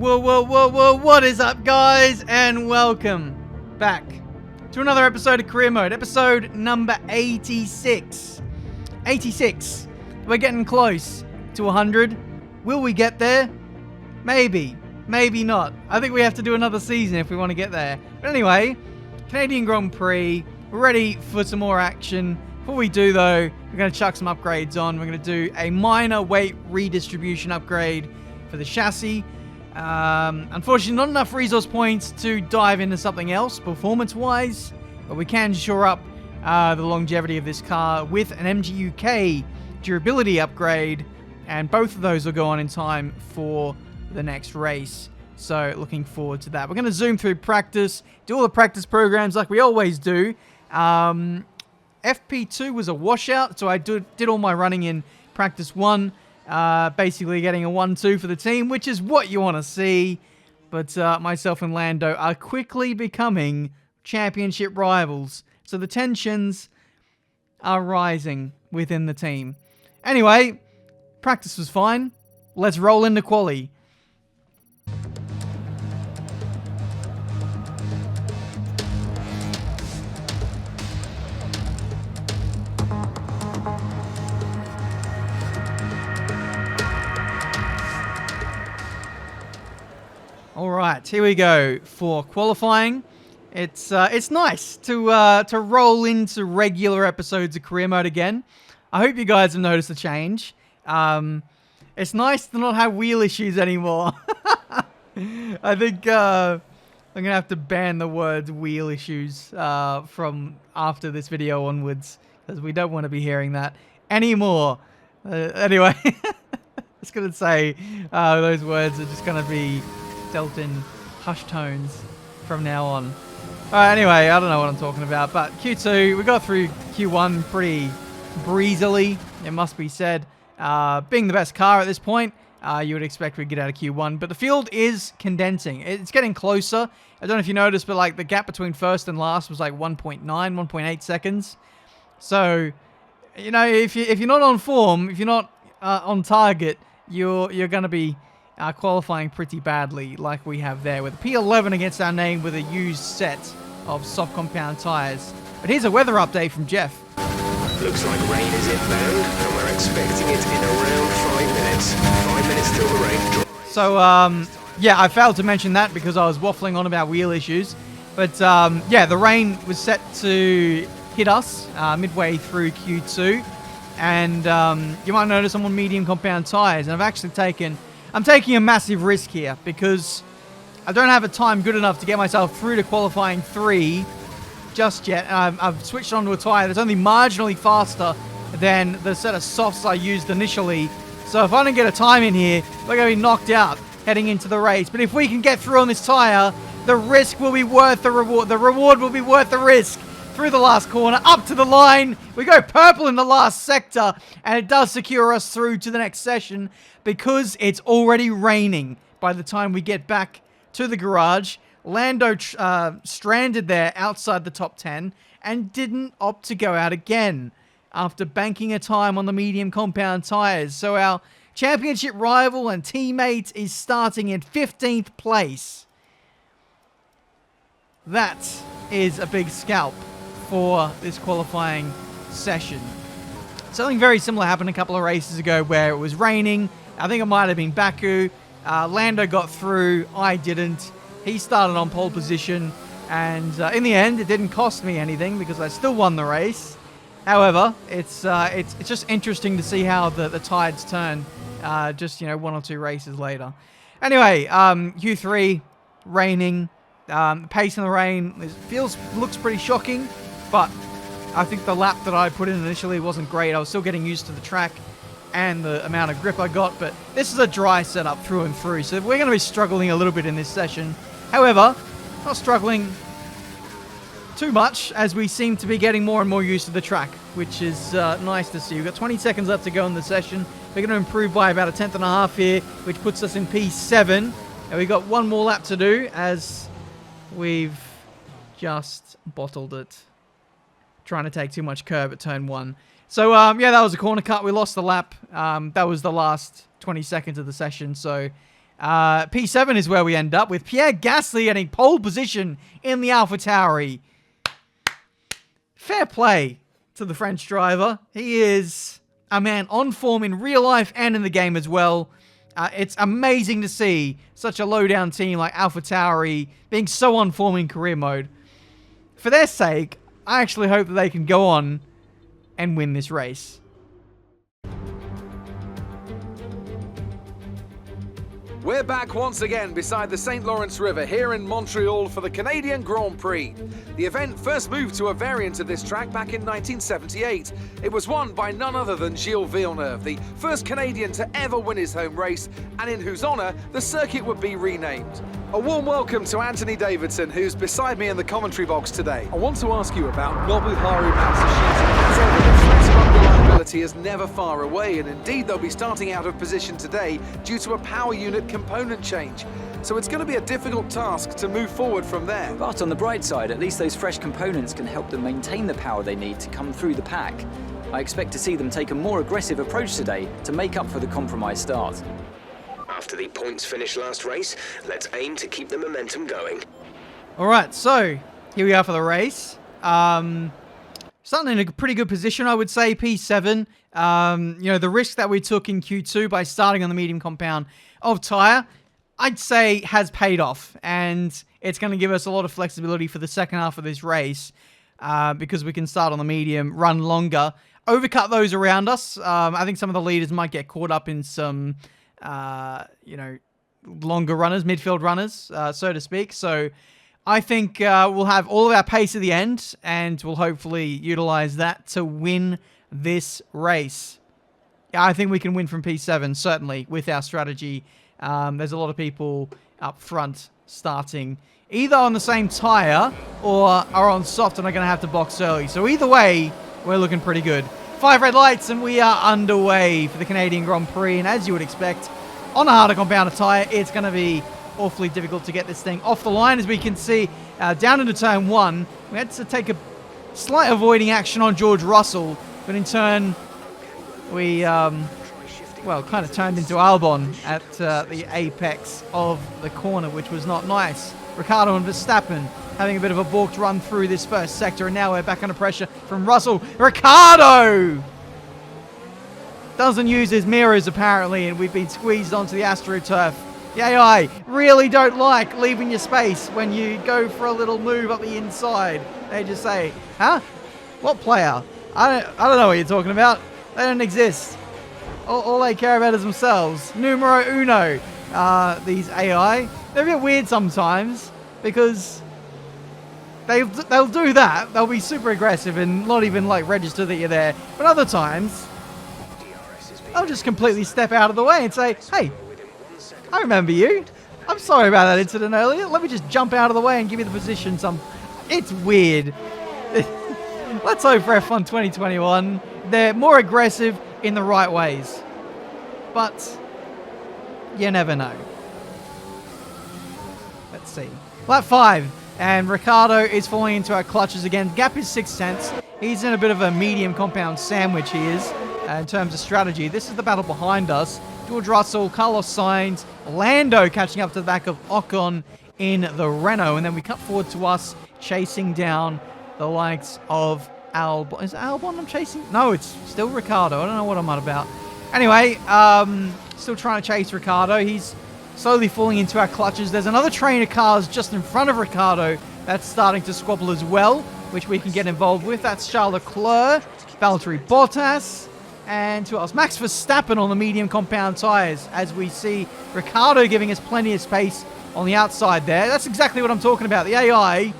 Whoa, what is up, guys? And welcome back to another episode of Career Mode, episode number 86. 86. We're getting close to 100. Will we get there? Maybe. Maybe not. I think we have to do another season if we want to get there. But anyway, Canadian Grand Prix. We're ready for some more action. Before we do, though, we're going to chuck some upgrades on. We're going to do a minor weight redistribution upgrade for the chassis. Unfortunately, not enough resource points to dive into something else performance-wise, but we can shore up the longevity of this car with an MGUK durability upgrade, and both of those will go on in time for the next race. So looking forward to that. We're going to zoom through practice, do all the practice programs like we always do. FP2 was a washout, so I did all my running in practice 1. Basically getting a 1-2 for the team, which is what you want to see. But myself and Lando are quickly becoming championship rivals. So the tensions are rising within the team. Anyway, practice was fine. Let's roll into quali. All right, here we go for qualifying. It's nice to roll into regular episodes of Career Mode again. I hope you guys have noticed a change. It's nice to not have wheel issues anymore. I think I'm gonna have to ban the words wheel issues from after this video onwards, because we don't want to be hearing that anymore. Anyway, I was gonna say those words are just gonna be dealt in hushed tones from now on. Alright, anyway, I don't know what I'm talking about, but Q2, we got through Q1 pretty breezily, it must be said. Being the best car at this point, you would expect we'd get out of Q1, but the field is condensing. It's getting closer. I don't know if you noticed, but like the gap between first and last was like 1.9, 1.8 seconds. So, you know, if you're not on form, if you're not on target, you're going to be qualifying pretty badly, like we have there, with a P11 against our name with a used set of soft compound tires. But here's a weather update from Jeff. Looks like rain is inbound, and we're expecting it in around 5 minutes. 5 minutes till the rain drops. So, yeah, I failed to mention that because I was waffling on about wheel issues. But, yeah, the rain was set to hit us midway through Q2. And you might notice I'm on medium compound tires, and I'm taking a massive risk here because I don't have a time good enough to get myself through to qualifying 3 just yet. I've switched onto a tyre that's only marginally faster than the set of softs I used initially. So if I don't get a time in here, we're going to be knocked out heading into the race. But if we can get through on this tyre, the risk will be worth the reward. The reward will be worth the risk. Through the last corner, up to the line. We go purple in the last sector, and it does secure us through to the next session because it's already raining by the time we get back to the garage. Lando stranded there outside the top 10 and didn't opt to go out again after banking a time on the medium compound tires. So our championship rival and teammate is starting in 15th place. That is a big scalp for this qualifying session. Something very similar happened a couple of races ago where it was raining. I think it might have been Baku. Lando got through. I didn't. He started on pole position. And in the end, it didn't cost me anything because I still won the race. However, it's just interesting to see how the tides turn just, you know, 1 or 2 races later. Anyway, Q3, raining. Pace in the rain looks pretty shocking. But I think the lap that I put in initially wasn't great. I was still getting used to the track and the amount of grip I got. But this is a dry setup through and through. So we're going to be struggling a little bit in this session. However, not struggling too much as we seem to be getting more and more used to the track, which is nice to see. We've got 20 seconds left to go in the session. We're going to improve by about a tenth and a half here, which puts us in P7. And we've got one more lap to do as we've just bottled it. Trying to take too much curb at turn 1. So, yeah, that was a corner cut. We lost the lap. That was the last 20 seconds of the session. So, P7 is where we end up with Pierre Gasly getting pole position in the AlphaTauri. Fair play to the French driver. He is a man on form in real life and in the game as well. It's amazing to see such a low-down team like AlphaTauri being so on form in career mode. For their sake, I actually hope that they can go on and win this race. We're back once again beside the St. Lawrence River here in Montreal for the Canadian Grand Prix. The event first moved to a variant of this track back in 1978. It was won by none other than Gilles Villeneuve, the first Canadian to ever win his home race, and in whose honour the circuit would be renamed. A warm welcome to Anthony Davidson, who's beside me in the commentary box today. I want to ask you about Nobuharu Matsushita. As ever, the threat of unreliability is never far away, and indeed they'll be starting out of position today due to a power unit component change. So it's going to be a difficult task to move forward from there. But on the bright side, at least those fresh components can help them maintain the power they need to come through the pack. I expect to see them take a more aggressive approach today to make up for the compromised start. After the points finish last race, let's aim to keep the momentum going. Alright, so here we are for the race. Starting in a pretty good position, I would say, P7. The risk that we took in Q2 by starting on the medium compound of tyre, I'd say has paid off. And it's going to give us a lot of flexibility for the second half of this race because we can start on the medium, run longer, overcut those around us. I think some of the leaders might get caught up in some, longer runners, midfield runners, so to speak. So I think we'll have all of our pace at the end, and we'll hopefully utilize that to win this race. Yeah, I think we can win from P7, certainly, with our strategy. There's a lot of people up front starting either on the same tyre or are on soft and are going to have to box early. So either way, we're looking pretty good. 5 red lights, and we are underway for the Canadian Grand Prix. And as you would expect, on a harder compound tyre, it's going to be awfully difficult to get this thing off the line. As we can see, down into turn 1, we had to take a slight avoiding action on George Russell, but in turn, we, kind of turned into Albon at the apex of the corner, which was not nice. Ricciardo and Verstappen having a bit of a balked run through this first sector, and now we're back under pressure from Russell. Ricciardo doesn't use his mirrors, apparently, and we've been squeezed onto the AstroTurf. The AI really don't like leaving your space when you go for a little move up the inside. They just say, huh? What player? I don't know what you're talking about. They don't exist. All they care about is themselves. Numero uno. These AI. They're a bit weird sometimes because they'll do that. They'll be super aggressive and not even register that you're there. But other times, they'll just completely step out of the way and say, hey, I remember you. I'm sorry about that incident earlier. Let me just jump out of the way and give you the position. It's weird. Let's hope for F1 2021. They're more aggressive in the right ways. But you never know. Let's see. Lap 5. And Ricciardo is falling into our clutches again. Gap is 6 tenths. He's in a bit of a medium compound sandwich, he is, in terms of strategy. This is the battle behind us. George Russell, Carlos Sainz, Lando catching up to the back of Ocon in the Renault. And then we cut forward to us, chasing down the likes of Albon. Is it Albon I'm chasing? No, it's still Ricciardo. I don't know what I'm on about. Anyway, still trying to chase Ricciardo. He's slowly falling into our clutches. There's another train of cars just in front of Ricciardo that's starting to squabble as well, which we can get involved with. That's Charles Leclerc, Valtteri Bottas, and who else? Max Verstappen on the medium compound tyres, as we see Ricciardo giving us plenty of space on the outside there. That's exactly what I'm talking about. The AI.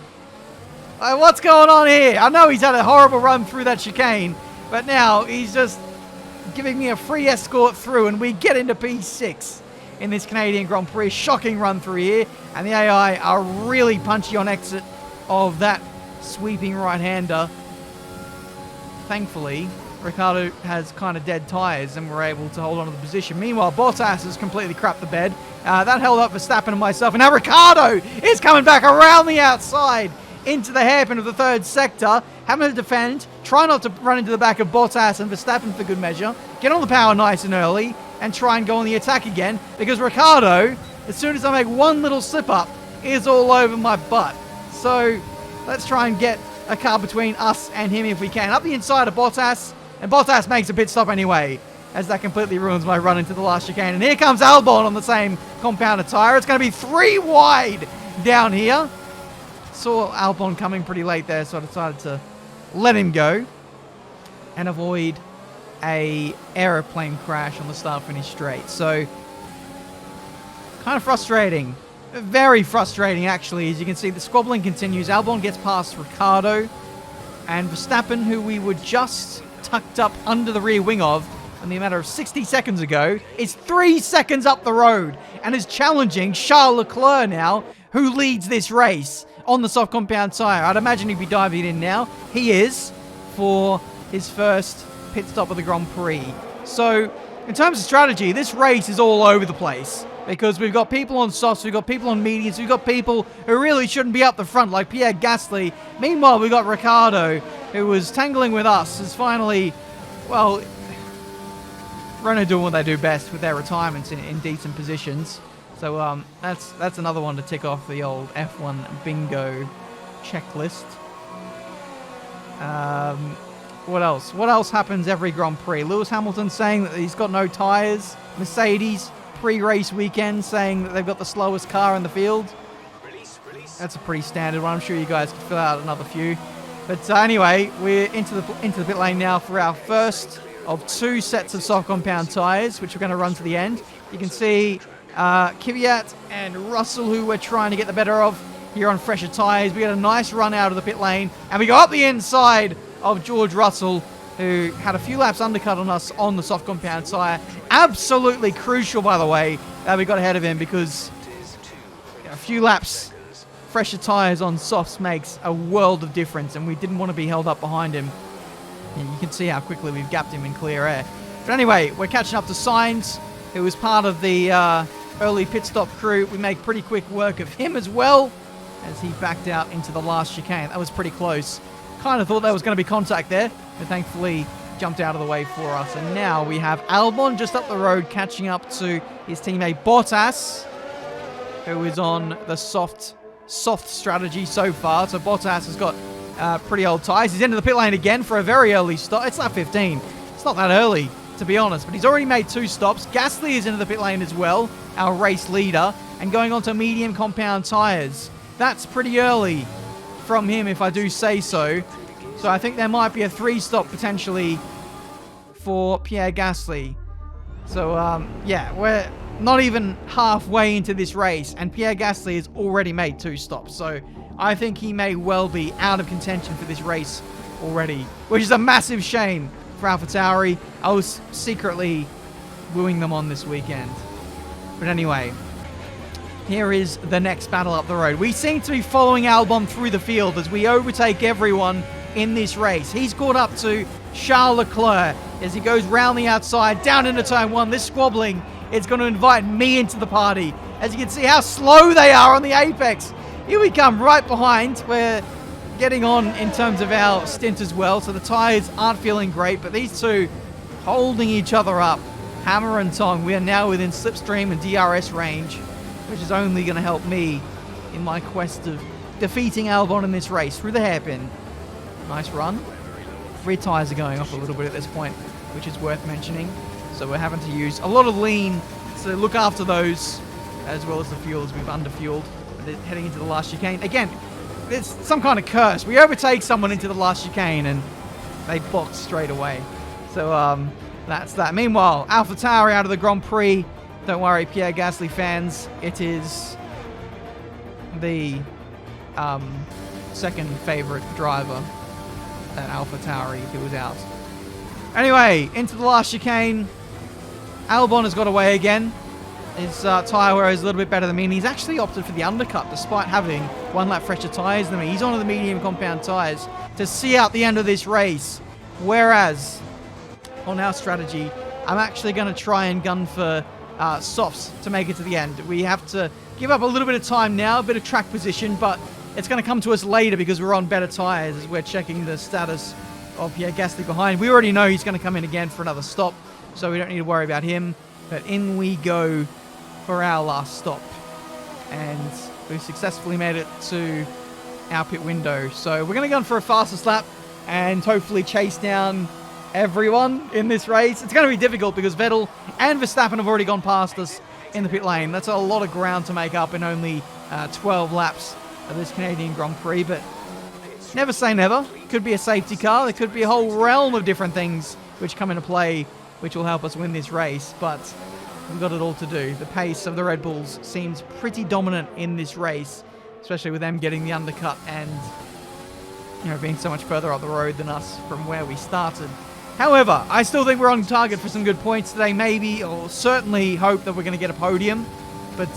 What's going on here? I know he's had a horrible run through that chicane, but now he's just giving me a free escort through, and we get into P6 in this Canadian Grand Prix. Shocking run through here, and the AI are really punchy on exit of that sweeping right-hander. Thankfully, Ricciardo has kind of dead tyres, and we're able to hold on to the position. Meanwhile, Bottas has completely crapped the bed. That held up Verstappen and myself, and now Ricciardo is coming back around the outside into the hairpin of the third sector, having to defend, try not to run into the back of Bottas and Verstappen for good measure, get on the power nice and early, and try and go on the attack again, because Ricciardo as soon as I make one little slip up, is all over my butt. So let's try and get a car between us and him if we can. Up the inside of Bottas, and Bottas makes a pit stop anyway, as that completely ruins my run into the last chicane. And here comes Albon on the same compounded tyre. It's going to be 3 wide down here. Saw Albon coming pretty late there, so I decided to let him go and avoid a aeroplane crash on the start-finish straight. So, kind of frustrating. Very frustrating, actually. As you can see, the squabbling continues. Albon gets past Ricciardo, and Verstappen, who we were just tucked up under the rear wing of in the matter of 60 seconds ago, is 3 seconds up the road and is challenging Charles Leclerc now, who leads this race on the soft compound tyre. I'd imagine he'd be diving in now. He is, for his first pit stop of the Grand Prix. So, in terms of strategy, this race is all over the place. Because we've got people on softs, we've got people on mediums, we've got people who really shouldn't be up the front, like Pierre Gasly. Meanwhile, we've got Ricciardo, who was tangling with us, is finally, well, Renault doing what they do best with their retirements in decent positions. So that's another one to tick off the old F1 bingo checklist. What else? What else happens every Grand Prix? Lewis Hamilton saying that he's got no tyres. Mercedes pre-race weekend saying that they've got the slowest car in the field. That's a pretty standard one. I'm sure you guys can fill out another few. But anyway, we're into the pit lane now for our first of 2 sets of soft compound tyres, which we're going to run to the end. You can see Kvyat and Russell, who we're trying to get the better of here on fresher tyres. We get a nice run out of the pit lane, and we go up the inside of George Russell, who had a few laps undercut on us on the soft compound tyre. Absolutely crucial, by the way, that we got ahead of him, because a few laps fresher tyres on softs makes a world of difference, and we didn't want to be held up behind him. And you can see how quickly we've gapped him in clear air. But anyway, we're catching up to Sainz, who was part of the early pit stop crew. We make pretty quick work of him as well, as he backed out into the last chicane. That was pretty close. Kind of thought there was going to be contact there, but thankfully jumped out of the way for us. And now we have Albon just up the road catching up to his teammate Bottas, who is on the soft strategy so far. So Bottas has got pretty old tyres. He's into the pit lane again for a very early stop. It's lap 15. It's not that early, to be honest, but he's already made 2 stops. Gasly is into the pit lane as well, our race leader, and going on to medium compound tyres. That's pretty early from him, if I do say so. So I think there might be a 3-stop potentially for Pierre Gasly. So, yeah, we're not even halfway into this race, and Pierre Gasly has already made 2 stops. So I think he may well be out of contention for this race already, which is a massive shame for AlphaTauri. I was secretly wooing them on this weekend. But anyway, here is the next battle up the road. We seem to be following Albon through the field as we overtake everyone in this race. He's caught up to Charles Leclerc as he goes round the outside, down into turn 1. This squabbling is going to invite me into the party. As you can see how slow they are on the apex. Here we come right behind. We're getting on in terms of our stint as well, so the tyres aren't feeling great, but these two holding each other up, hammer and tong. We are now within slipstream and DRS range, which is only going to help me in my quest of defeating Albon in this race through the hairpin. Nice run. Rear tyres are going off a little bit at this point, which is worth mentioning. So we're having to use a lot of lean to look after those, as well as the fuel, as we've underfueled. Heading into the last chicane. Again, it's some kind of curse. We overtake someone into the last chicane and they box straight away. So that's that. Meanwhile, AlphaTauri out of the Grand Prix. Don't worry, Pierre Gasly fans. It is the second favourite driver at AlphaTauri if he was out. Anyway, into the last chicane. Albon has got away again. His tyre wear is a little bit better than me, and he's actually opted for the undercut despite having 1 lap fresher tyres than me. He's on the medium compound tyres to see out the end of this race. Whereas, on our strategy, I'm actually going to try and gun for softs to make it to the end. We have to give up a little bit of time now, a bit of track position, but it's going to come to us later because we're on better tyres as we're checking the status of Pierre Gasly behind. We already know he's going to come in again for another stop, so we don't need to worry about him. But in we go for our last stop. And we successfully made it to our pit window. So we're going to go for a fastest lap and hopefully chase down everyone in this race. It's going to be difficult because Vettel and Verstappen have already gone past us in the pit lane. That's a lot of ground to make up in only 12 laps of this Canadian Grand Prix, but never say never. Could be a safety car. There could be a whole realm of different things which come into play which will help us win this race, but we've got it all to do. The pace of the Red Bulls seems pretty dominant in this race, especially with them getting the undercut and, you know, being so much further up the road than us from where we started. However, I still think we're on target for some good points today. Maybe, or certainly hope that we're going to get a podium. But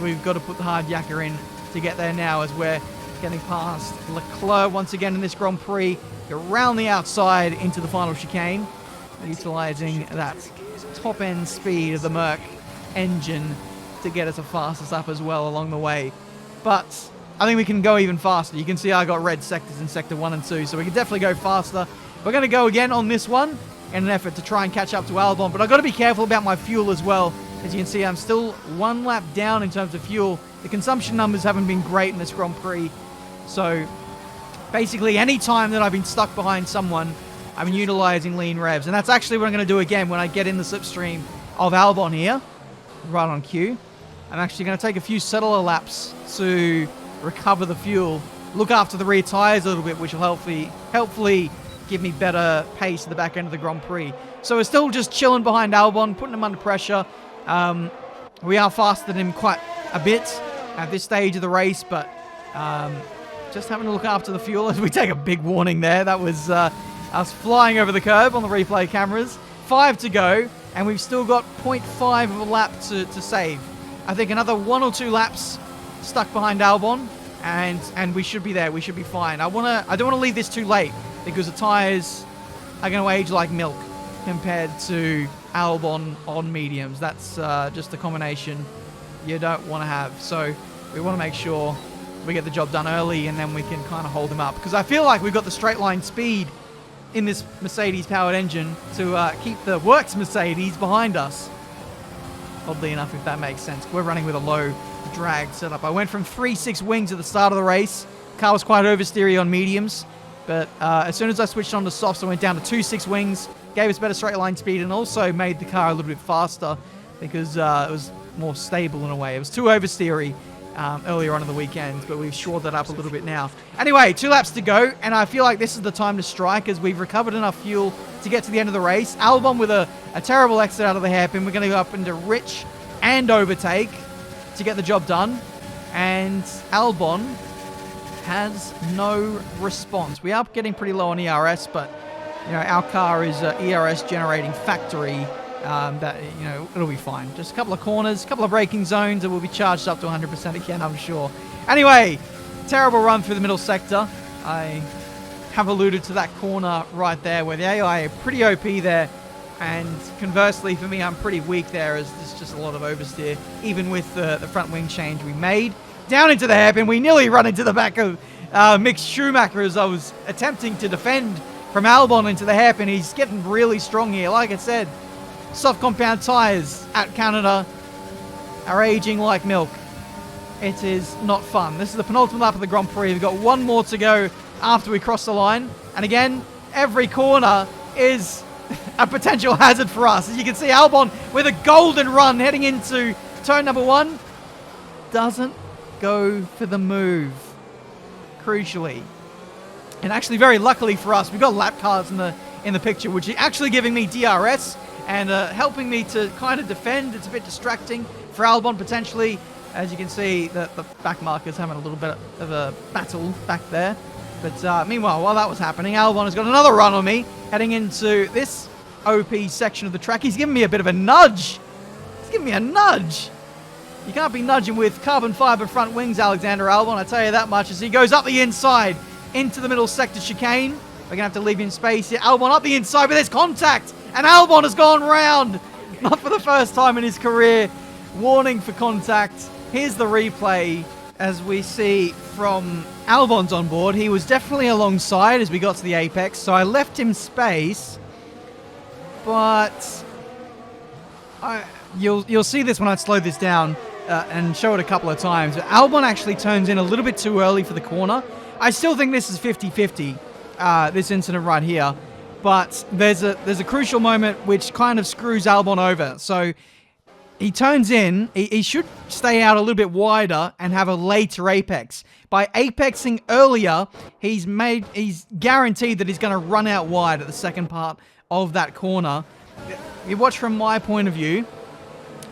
we've got to put the hard yakka in to get there now as we're getting past Leclerc once again in this Grand Prix. Around the outside into the final chicane, utilising that top-end speed of the Merc engine to get us a fastest up as well along the way. But I think we can go even faster. You can see I got red sectors in Sector 1 and 2, so we can definitely go faster. We're going to go again on this one in an effort to try and catch up to Albon, but I've got to be careful about my fuel as well. As you can see, I'm still one lap down in terms of fuel. The consumption numbers haven't been great in this Grand Prix, so basically any time that I've been stuck behind someone, I've been utilising lean revs, and that's actually what I'm going to do again when I get in the slipstream of Albon here, right on cue. I'm actually going to take a few settler laps to recover the fuel, look after the rear tyres a little bit, which will hopefully give me better pace at the back end of the Grand Prix. So we're still just chilling behind Albon, putting him under pressure. We are faster than him quite a bit at this stage of the race, but just having to look after the fuel as we take a big warning there. That was us flying over the curb on the replay cameras. 5 to go, and we've still got 0.5 of a lap to save. I think another 1 or 2 laps stuck behind Albon, and we should be there. We should be fine. I don't want to leave this too late because the tyres are going to age like milk compared to Albon on mediums. That's just a combination you don't want to have. So we want to make sure we get the job done early, and then we can kind of hold them up. Because I feel like we've got the straight line speed in this Mercedes-powered engine to keep the Works Mercedes behind us. Oddly enough, if that makes sense. We're running with a low drag setup. I went from 3.6 wings at the start of the race. Car was quite oversteery on mediums, but as soon as I switched on to softs, I went down to 2.6 wings, gave us better straight line speed, and also made the car a little bit faster because it was more stable in a way. It was too oversteery earlier on in the weekend, but we've shored that up a little bit now. Anyway, 2 laps to go, and I feel like this is the time to strike as we've recovered enough fuel to get to the end of the race. Albon with a terrible exit out of the hairpin. We're going to go up into Rich and overtake to get the job done, and Albon has no response. We are getting pretty low on ERS, but you know, our car is ERS generating factory. That, you know, it'll be fine. Just a couple of corners, a couple of braking zones, and we'll be charged up to 100% again, I'm sure. Anyway, terrible run through the middle sector. I have alluded to that corner right there where the AI are pretty OP there, and conversely for me, I'm pretty weak there as there's just a lot of oversteer, even with the front wing change we made. Down into the hairpin, we nearly run into the back of Mick Schumacher as I was attempting to defend from Albon into the hairpin. He's getting really strong here. Like I said, soft compound tyres at Canada are aging like milk. It is not fun. This is the penultimate lap of the Grand Prix. We've got 1 more to go after we cross the line. And again, every corner is a potential hazard for us. As you can see, Albon with a golden run heading into turn number 1. Doesn't go for the move, crucially. And actually, very luckily for us, we've got lap cars in the picture, which are actually giving me DRS and helping me to kind of defend. It's a bit distracting for Albon, potentially. As you can see, the back marker's having a little bit of a battle back there. But meanwhile, while that was happening, Albon has got another run on me, heading into this OP section of the track. He's giving me a bit of a nudge. He's giving me a nudge. You can't be nudging with carbon fiber front wings, Alexander Albon, I tell you that much, as he goes up the inside into the middle sector chicane. We're going to have to leave him space here. Albon up the inside, but there's contact. And Albon has gone round. Not for the first time in his career. Warning for contact. Here's the replay as we see from Albon's on board. He was definitely alongside as we got to the apex, so I left him space. But You'll see this when I slow this down and show it a couple of times. Albon actually turns in a little bit too early for the corner. I still think this is 50-50, this incident right here. But there's a crucial moment which kind of screws Albon over. So he turns in. He should stay out a little bit wider and have a later apex. By apexing earlier, he's guaranteed that he's going to run out wide at the second part of that corner. You watch from my point of view,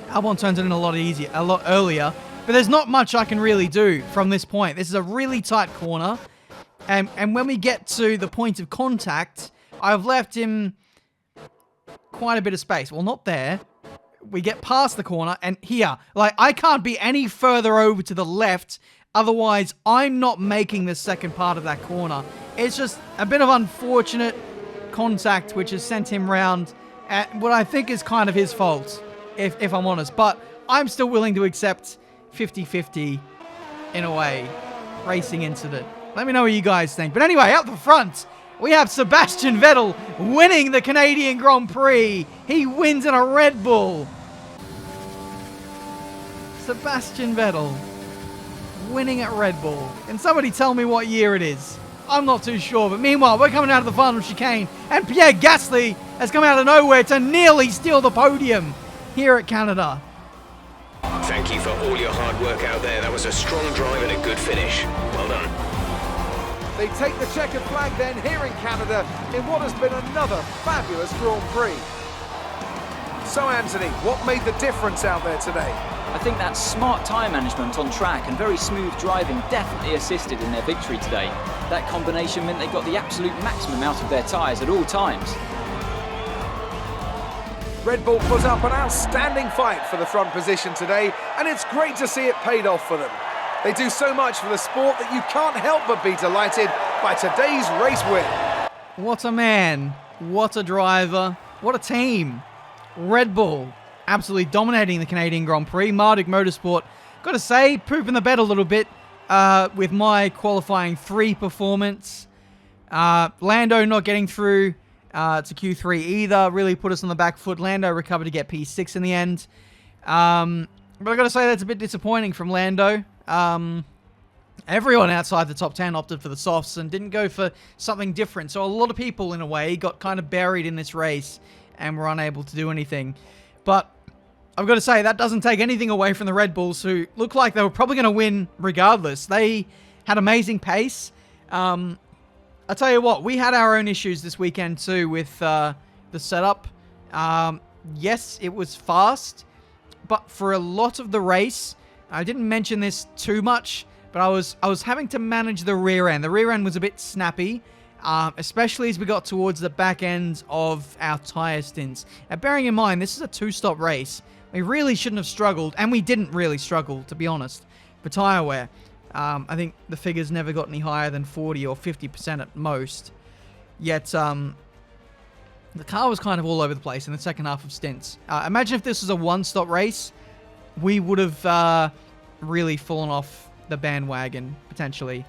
Albon turns it in a lot earlier, but there's not much I can really do from this point. This is a really tight corner, and when we get to the point of contact, I've left him quite a bit of space. Well, not there. We get past the corner, and here, like, I can't be any further over to the left, otherwise I'm not making the second part of that corner. It's just a bit of unfortunate contact which has sent him round at what I think is kind of his fault, if I'm honest. But I'm still willing to accept 50-50 in a way, racing incident. Let me know what you guys think. But anyway, up the front, we have Sebastian Vettel winning the Canadian Grand Prix. He wins in a Red Bull. Sebastian Vettel winning at Red Bull. Can somebody tell me what year it is? I'm not too sure, but meanwhile, we're coming out of the final chicane, and Pierre Gasly has come out of nowhere to nearly steal the podium here at Canada. Thank you for all your hard work out there. That was a strong drive and a good finish. Well done. They take the checkered flag then here in Canada in what has been another fabulous Grand Prix. So Anthony, what made the difference out there today? I think that smart tyre management on track and very smooth driving definitely assisted in their victory today. That combination meant they got the absolute maximum out of their tyres at all times. Red Bull put up an outstanding fight for the front position today, and it's great to see it paid off for them. They do so much for the sport that you can't help but be delighted by today's race win. What a man, what a driver, what a team. Red Bull absolutely dominating the Canadian Grand Prix. Marduk Motorsport, got to say, pooping the bed a little bit with my qualifying 3 performance. Lando not getting through to Q3 either, really put us on the back foot. Lando recovered to get P6 in the end. But I've got to say that's a bit disappointing from Lando. Everyone outside the top 10 opted for the softs and didn't go for something different. So a lot of people, in a way, got kind of buried in this race and were unable to do anything. But I've got to say, that doesn't take anything away from the Red Bulls, who looked like they were probably going to win regardless. They had amazing pace. I'll tell you what, we had our own issues this weekend too with the setup. Yes, it was fast, but for a lot of the race, I didn't mention this too much, but I was having to manage the rear end. The rear end was a bit snappy, especially as we got towards the back end of our tyre stints. Now, bearing in mind, this is a 2-stop race. We really shouldn't have struggled, and we didn't really struggle, to be honest, for tyre wear. I think the figures never got any higher than 40 or 50% at most. Yet, the car was kind of all over the place in the second half of stints. Imagine if this was a 1-stop race, we would have really fallen off the bandwagon, potentially.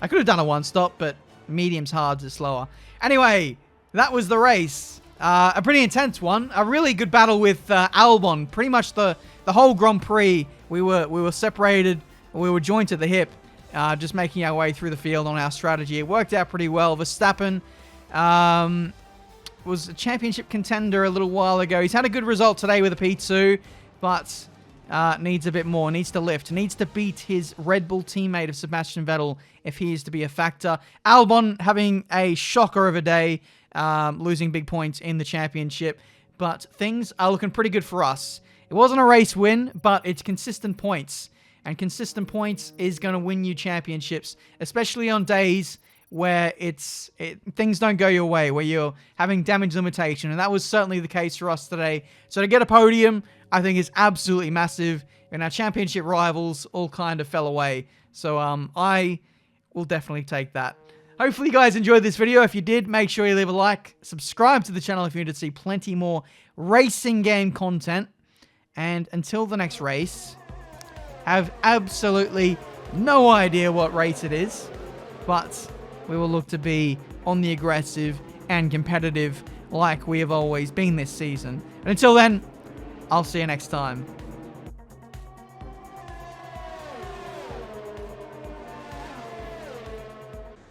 I could have done a 1-stop, but mediums hards is slower. Anyway, that was the race. A pretty intense one. A really good battle with Albon. Pretty much the whole Grand Prix, we were separated. We were joined at the hip, just making our way through the field on our strategy. It worked out pretty well. Verstappen was a championship contender a little while ago. He's had a good result today with a P2, but needs a bit more. Needs to lift. Needs to beat his Red Bull teammate of Sebastian Vettel if he is to be a factor. Albon having a shocker of a day, losing big points in the championship, but things are looking pretty good for us. It wasn't a race win, but it's consistent points. And consistent points is going to win you championships, especially on days where things don't go your way, where you're having damage limitation. And that was certainly the case for us today. So to get a podium, I think is absolutely massive. And our championship rivals all kind of fell away. So I will definitely take that. Hopefully you guys enjoyed this video. If you did, make sure you leave a like. Subscribe to the channel if you need to see plenty more racing game content. And until the next race, have absolutely no idea what race it is, but we will look to be on the aggressive and competitive like we have always been this season. And until then, I'll see you next time.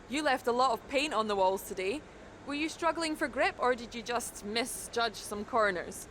You left a lot of paint on the walls today. Were you struggling for grip or did you just misjudge some corners?